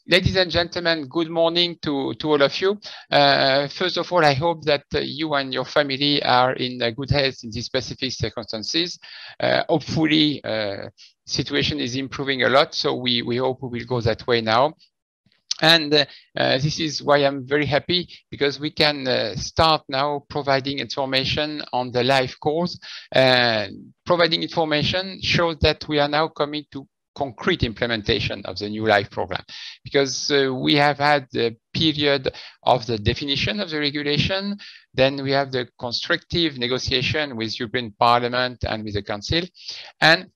Ladies and gentlemen, good morning to all of you. First of all, I hope that you and your family are in good health in these specific circumstances. Hopefully, situation is improving a lot, so we hope we will go that way now. And this is why I'm very happy, because we can start now providing information on the live course. Providing information shows that we are now coming to concrete implementation of the new LIFE program, because we have had the period of the definition of the regulation, then we have the constructive negotiation with European Parliament and with the Council, and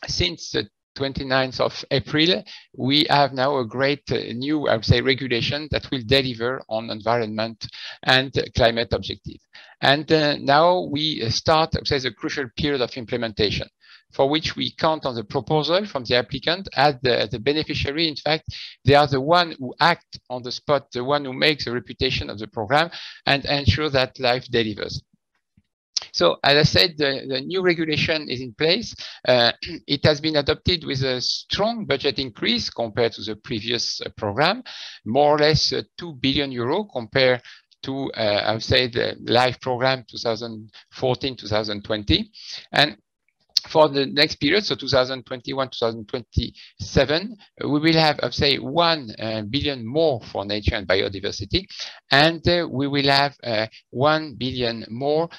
since the 29th of April, we have now a great new, I would say, regulation that will deliver on environment and climate objective. And now we start, I would say, the crucial period of implementation, for which we count on the proposal from the applicant as the beneficiary. In fact, they are the one who act on the spot, the one who makes the reputation of the program and ensure that LIFE delivers. So, as I said, the new regulation is in place. It has been adopted with a strong budget increase compared to the previous program, more or less 2 billion euro compared to, I would say, the LIFE program 2014-2020. And for the next period, so 2021-2027, we will have, I would say, 1 billion more for nature and biodiversity, and we will have 1 billion more,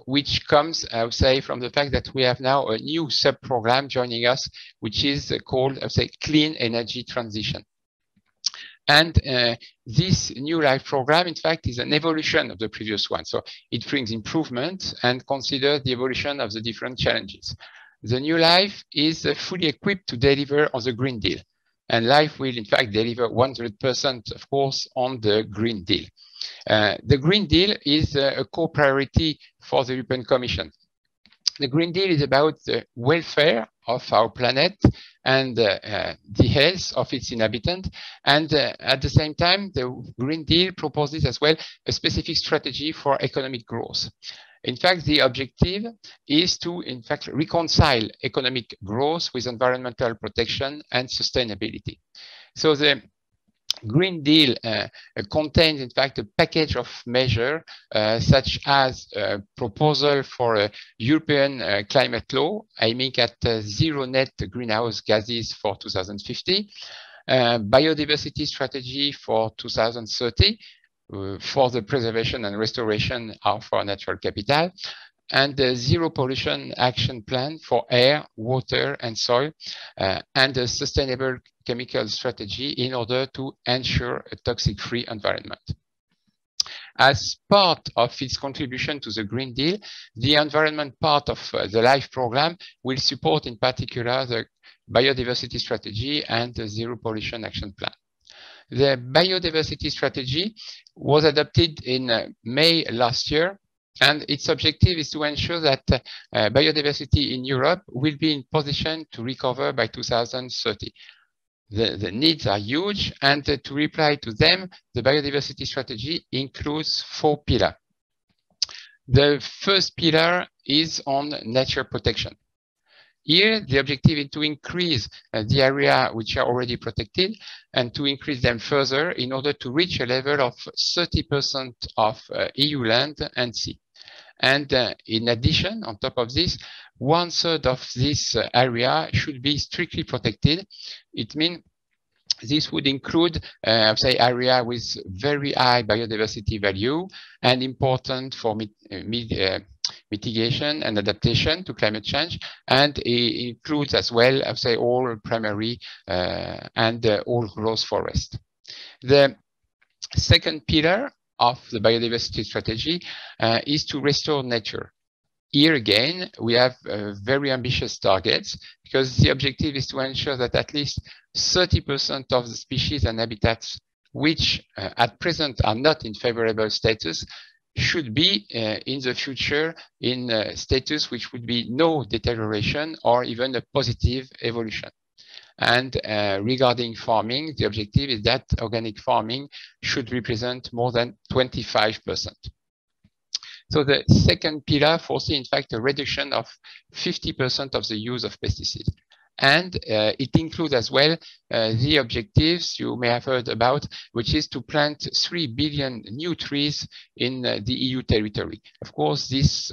which comes, I would say, from the fact that we have now a new sub-program joining us, which is called, I would say, Clean Energy Transition. And this new LIFE program, in fact, is an evolution of the previous one. So it brings improvement and considers the evolution of the different challenges. The new LIFE is fully equipped to deliver on the Green Deal. And LIFE will, in fact, deliver 100%, of course, on the Green Deal. The Green Deal is a core priority for the European Commission. The Green Deal is about the welfare of our planet and the health of its inhabitants. And at the same time, the Green Deal proposes as well a specific strategy for economic growth. In fact, the objective is to, in fact, reconcile economic growth with environmental protection and sustainability. So the Green Deal contains, in fact, a package of measures such as a proposal for a European climate law aiming at zero net greenhouse gases for 2050, biodiversity strategy for 2030 for the preservation and restoration of our natural capital, and the zero pollution action plan for air, water, and soil, and a sustainable chemical strategy in order to ensure a toxic-free environment. As part of its contribution to the Green Deal, the environment part of the LIFE program will support in particular the biodiversity strategy and the zero pollution action plan. The biodiversity strategy was adopted in May last year, and its objective is to ensure that biodiversity in Europe will be in position to recover by 2030. The needs are huge, and to reply to them, the biodiversity strategy includes 4 pillars. The first pillar is on nature protection. Here, the objective is to increase the area which are already protected and to increase them further in order to reach a level of 30% of EU land and sea. And in addition, on top of this, 1/3 of this area should be strictly protected. It means this would include, say, area with very high biodiversity value and important for mitigation and adaptation to climate change, and it includes as well, I would say, all primary and all growth forest. The second pillar of the biodiversity strategy is to restore nature. Here again, we have very ambitious targets, because the objective is to ensure that at least 30% of the species and habitats which at present are not in favorable status should be in the future in status which would be no deterioration or even a positive evolution. And regarding farming, the objective is that organic farming should represent more than 25%. So the second pillar foresees, in fact, a reduction of 50% of the use of pesticides. and it includes as well the objectives you may have heard about, which is to plant 3 billion new trees in the EU territory. Of course, this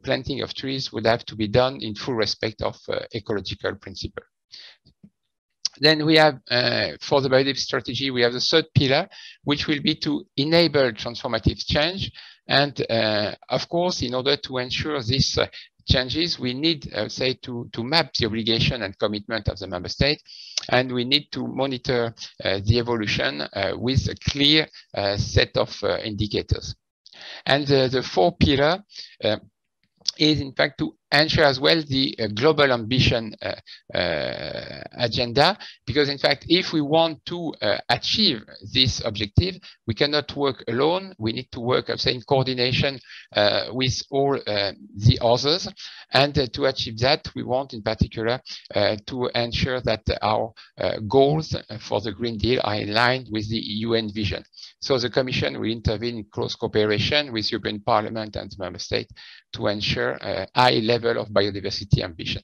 planting of trees would have to be done in full respect of ecological principle. Then we have, for the biodiversity strategy, we have the third pillar, which will be to enable transformative change. And of course, in order to ensure these changes, we need, say, to map the obligation and commitment of the member state, and we need to monitor the evolution with a clear set of indicators. And the fourth pillar is in fact to ensure as well the global ambition agenda, because in fact, if we want to achieve this objective, we cannot work alone. We need to work, I'd say, in coordination with all the others. And to achieve that, we want in particular to ensure that our goals for the Green Deal are in line with the UN vision. So the Commission will intervene in close cooperation with European Parliament and the Member States to ensure a high level of biodiversity ambition.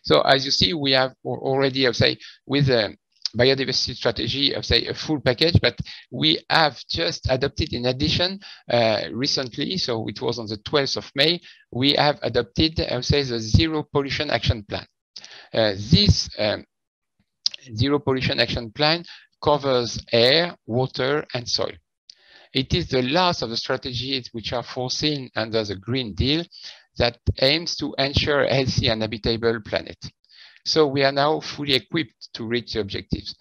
So as you see, we have already, I would say, with the biodiversity strategy, I would say, a full package, but we have just adopted in addition recently, so it was on the 12th of May, we have adopted, I would say, the Zero Pollution Action Plan. This Zero Pollution Action Plan covers air, water, and soil. It is the last of the strategies which are foreseen under the Green Deal that aims to ensure a healthy and habitable planet. So we are now fully equipped to reach the objectives.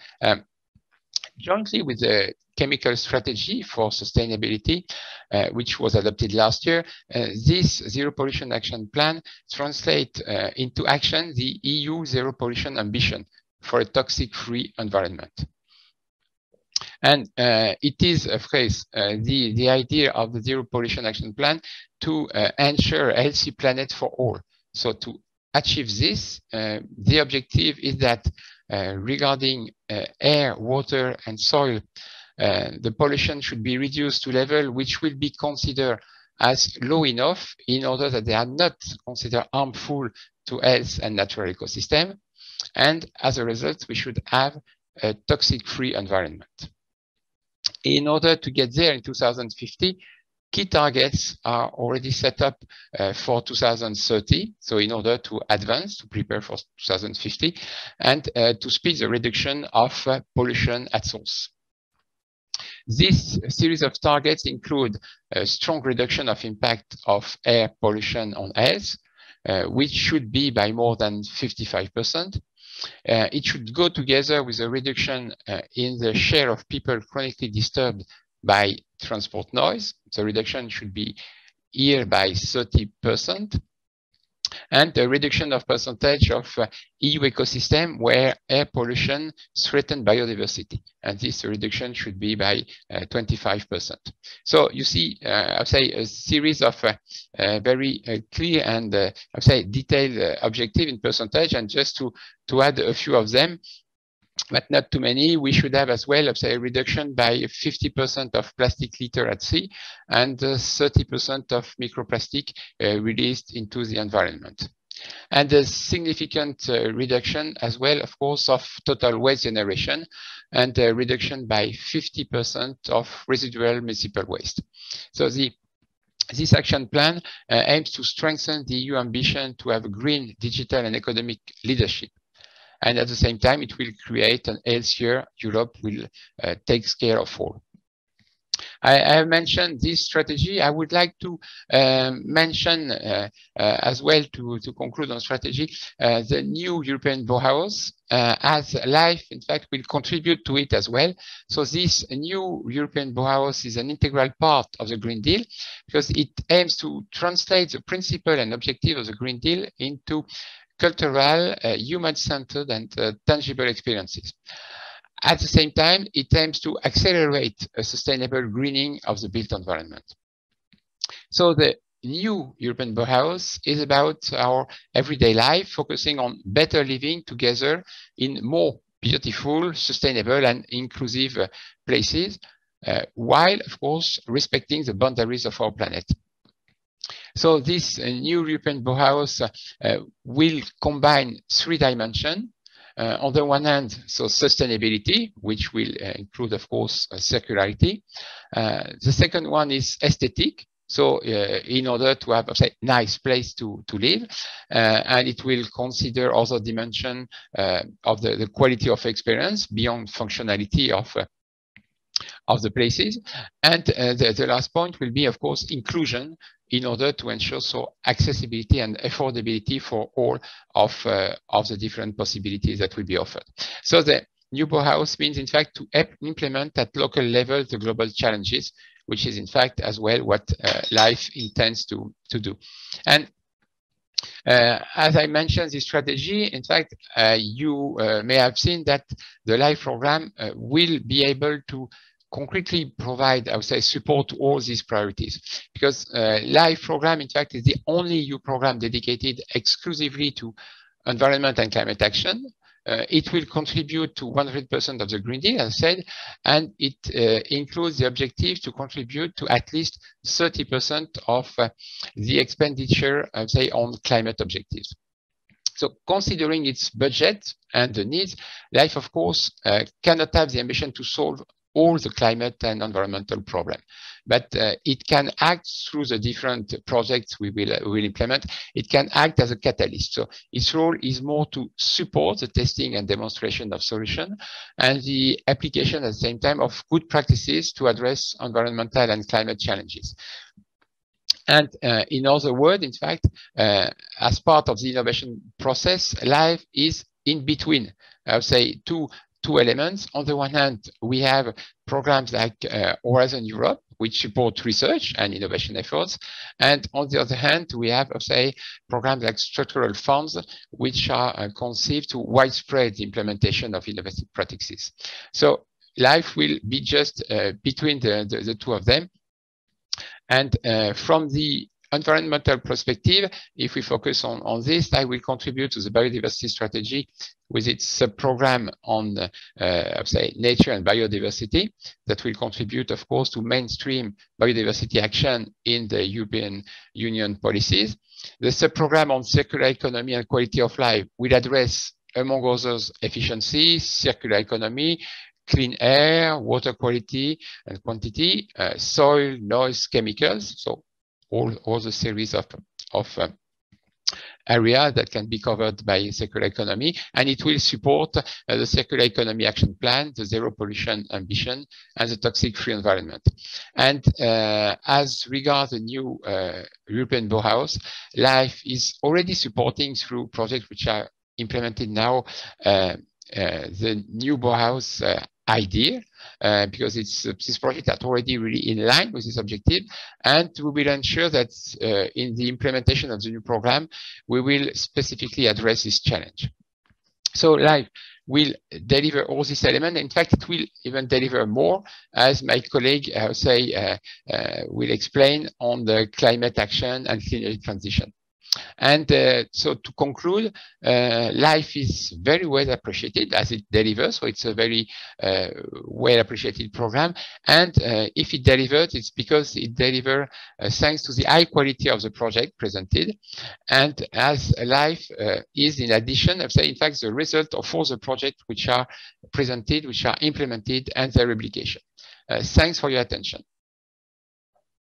Jointly with the chemical strategy for sustainability, which was adopted last year, this Zero Pollution Action Plan translates into action the EU Zero Pollution ambition for a toxic-free environment. And it is, of course, the idea of the Zero Pollution Action Plan to ensure a healthy planet for all. So to achieve this, the objective is that regarding air, water, and soil, the pollution should be reduced to a level which will be considered as low enough in order that they are not considered harmful to health and natural ecosystem. And as a result, we should have a toxic-free environment. In order to get there in 2050, key targets are already set up for 2030. So in order to advance, to prepare for 2050, and to speed the reduction of pollution at source. This series of targets include a strong reduction of impact of air pollution on health, which should be by more than 55%. It should go together with a reduction in the share of people chronically disturbed by transport noise. The reduction should be here by 30%. And a reduction of percentage of EU ecosystem where air pollution threatens biodiversity. And this reduction should be by 25%. So you see, I'd say a series of very clear and I'd say detailed objective in percentage. And just to add a few of them, but not too many, we should have as well, say, a reduction by 50% of plastic litter at sea and 30% of microplastic released into the environment. And a significant reduction as well, of course, of total waste generation and a reduction by 50% of residual municipal waste. So this action plan aims to strengthen the EU ambition to have green, digital, and economic leadership. And at the same time, it will create an healthier Europe will take care of all. I have mentioned this strategy. I would like to mention as well to conclude on strategy, the new European Bauhaus, as LIFE, in fact, will contribute to it as well. So this new European Bauhaus is an integral part of the Green Deal because it aims to translate the principle and objective of the Green Deal into cultural, human-centered, and tangible experiences. At the same time, it aims to accelerate a sustainable greening of the built environment. So the new European Bauhaus is about our everyday life, focusing on better living together in more beautiful, sustainable, and inclusive places, while, of course, respecting the boundaries of our planet. So this new European Bauhaus will combine 3 dimensions. On the one hand, so sustainability, which will include, of course, circularity. The second one is aesthetic. So in order to have a nice place to live, and it will consider also dimension of the quality of experience beyond functionality of the places. And the last point will be, of course, inclusion in order to ensure so accessibility and affordability for all of the different possibilities that will be offered. So the new Bauhaus means, in fact, to implement at local level the global challenges, which is, in fact, as well what LIFE intends to do. And as I mentioned, this strategy, in fact, you may have seen that the LIFE program will be able to concretely provide, I would say, support to all these priorities, because LIFE program, in fact, is the only EU program dedicated exclusively to environment and climate action. It will contribute to 100% of the Green Deal, as I said, and it includes the objective to contribute to at least 30% of the expenditure, I would say, on climate objectives. So considering its budget and the needs, LIFE, of course, cannot have the ambition to solve all the climate and environmental problems, but it can act through the different projects we will implement. It can act as a catalyst. So its role is more to support the testing and demonstration of solutions and the application at the same time of good practices to address environmental and climate challenges. And in other words, in fact, as part of the innovation process, LIFE is in between, I would say, two elements. On the one hand, we have programs like Horizon Europe, which support research and innovation efforts. And on the other hand, we have, say, programs like structural funds, which are conceived to widespread the implementation of innovative practices. So LIFE will be just between the two of them. And from the environmental perspective, if we focus on this, I will contribute to the biodiversity strategy with its sub-program on, say, nature and biodiversity that will contribute, of course, to mainstream biodiversity action in the European Union policies. The sub-program on circular economy and quality of life will address, among others, efficiency, circular economy, clean air, water quality and quantity, soil, noise, chemicals. So all the series of areas that can be covered by circular economy, and it will support the circular economy action plan, the zero pollution ambition, and the toxic-free environment. And as regards the new European Bauhaus, LIFE is already supporting through projects which are implemented now the new Bauhaus idea, because this project is already really in line with this objective, and we will ensure that in the implementation of the new program, we will specifically address this challenge. So LIFE will deliver all these elements. In fact, it will even deliver more, as my colleague will explain on the climate action and clean energy transition. And so to conclude, LIFE is very well appreciated as it delivers. So it's a very well appreciated program. And if it delivers, it's because it delivers thanks to the high quality of the project presented. And as LIFE is, in addition, I'd say, in fact, the result of all the projects which are presented, which are implemented, and their replication. Thanks for your attention.